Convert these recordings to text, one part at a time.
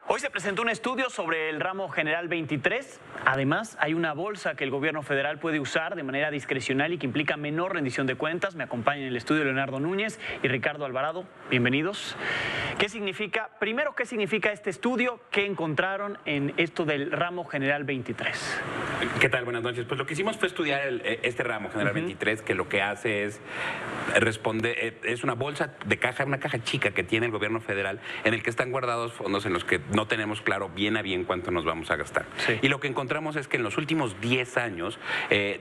Hoy se presentó un estudio sobre el ramo general 23. Además, hay una bolsa que el gobierno federal puede usar de manera discrecional y que implica menor rendición de cuentas. Me acompañan en el estudio Leonardo Núñez y Ricardo Alvarado. Bienvenidos. ¿Qué significa? Primero, ¿qué significa este estudio? ¿Qué encontraron en esto del ramo general 23? ¿Qué tal? Buenas noches. Pues lo que hicimos fue estudiar este ramo general 23, que lo que hace es responder, es una bolsa de caja, una caja chica que tiene el gobierno federal, en el que están guardados fondos en los que no tenemos claro bien a bien cuánto nos vamos a gastar. Sí. Y lo que encontramos es que en los últimos 10 años,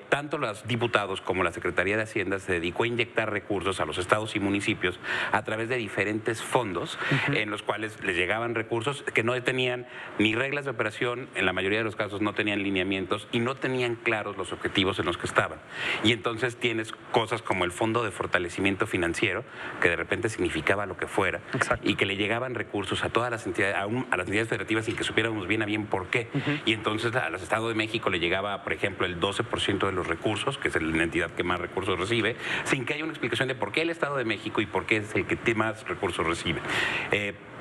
tanto los diputados como la Secretaría de Hacienda se dedicó a inyectar recursos a los estados y municipios a través de diferentes fondos en los cuales les llegaban recursos que no tenían ni reglas de operación, en la mayoría de los casos no tenían lineamientos y no tenían claros los objetivos en los que estaban. Y entonces tienes cosas como el Fondo de Fortalecimiento Financiero, que de repente significaba lo que fuera. Exacto. Y que le llegaban recursos a todas las entidades, a las entidades federativas sin que supiéramos bien a bien por qué. Y entonces a los Estados de México le llegaba, por ejemplo, el 12% de los recursos, que es la entidad que más recursos recibe, sin que haya una explicación de por qué el Estado de México y por qué es el que más recursos recibe.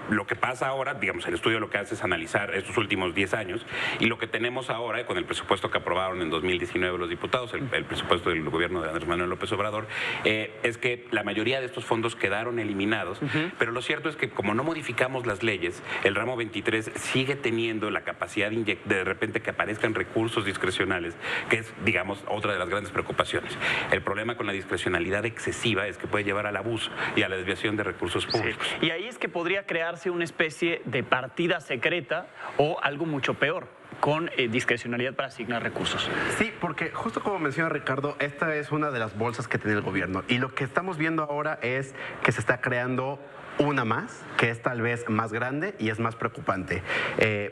Lo que pasa ahora, digamos, el estudio lo que hace es analizar estos últimos 10 años y lo que tenemos ahora con el presupuesto que aprobaron en 2019 los diputados, el presupuesto del gobierno de Andrés Manuel López Obrador, es que la mayoría de estos fondos quedaron eliminados, pero lo cierto es que como no modificamos las leyes, el ramo 23 sigue teniendo la capacidad de repente que aparezcan recursos discrecionales, que es, digamos, otra de las grandes preocupaciones. El problema con la discrecionalidad excesiva es que puede llevar al abuso y a la desviación de recursos públicos. Sí. Y ahí es que podría crearse una especie de partida secreta o algo mucho peor, con discrecionalidad para asignar recursos. Sí, porque justo como menciona Ricardo, esta es una de las bolsas que tiene el gobierno y lo que estamos viendo ahora es que se está creando una más, que es tal vez más grande y es más preocupante.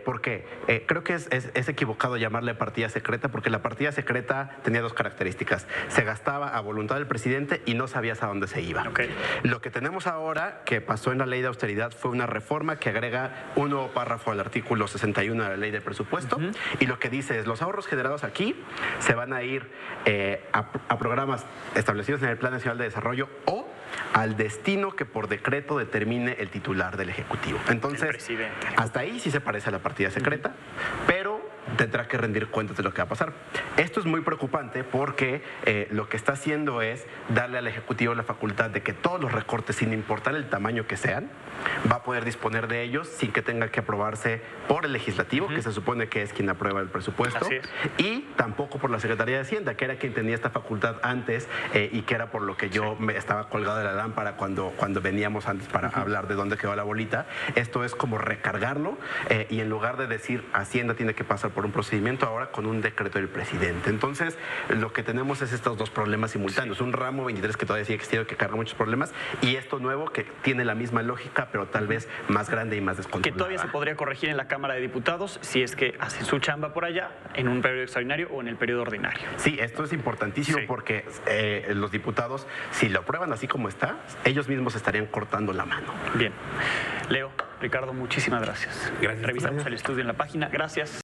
Porque creo que es equivocado llamarle partida secreta, porque la partida secreta tenía dos características. Se gastaba a voluntad del presidente y no sabías a dónde se iba. Okay. Lo que tenemos ahora, que pasó en la ley de austeridad, fue una reforma que agrega un nuevo párrafo al artículo 61 de la ley del presupuesto, y lo que dice es, los ahorros generados aquí se van a ir a programas establecidos en el Plan Nacional de Desarrollo o al destino que por decreto determine el titular del Ejecutivo. Entonces, hasta ahí sí se parece a la partida secreta, pero tendrá que rendir cuentas de lo que va a pasar. Esto es muy preocupante porque lo que está haciendo es darle al Ejecutivo la facultad de que todos los recortes, sin importar el tamaño que sean, va a poder disponer de ellos sin que tenga que aprobarse por el Legislativo, que se supone que es quien aprueba el presupuesto, y tampoco por la Secretaría de Hacienda, que era quien tenía esta facultad antes y que era por lo que yo me estaba colgado de la lámpara cuando veníamos antes para hablar de dónde quedó la bolita. Esto es como recargarlo y en lugar de decir Hacienda tiene que pasar por un procedimiento, ahora con un decreto del presidente. Entonces, lo que tenemos es estos dos problemas simultáneos. Un ramo 23 que todavía sigue existiendo, que carga muchos problemas, y esto nuevo que tiene la misma lógica, pero tal vez más grande y más descontrolada. Que todavía se podría corregir en la Cámara de Diputados si es que hacen su chamba por allá, en un periodo extraordinario o en el periodo ordinario. Sí, esto es importantísimo porque los diputados, si lo aprueban así como está, ellos mismos estarían cortando la mano. Bien. Leo, Ricardo, muchísimas gracias. Gracias. Revisamos el estudio en la página. Gracias.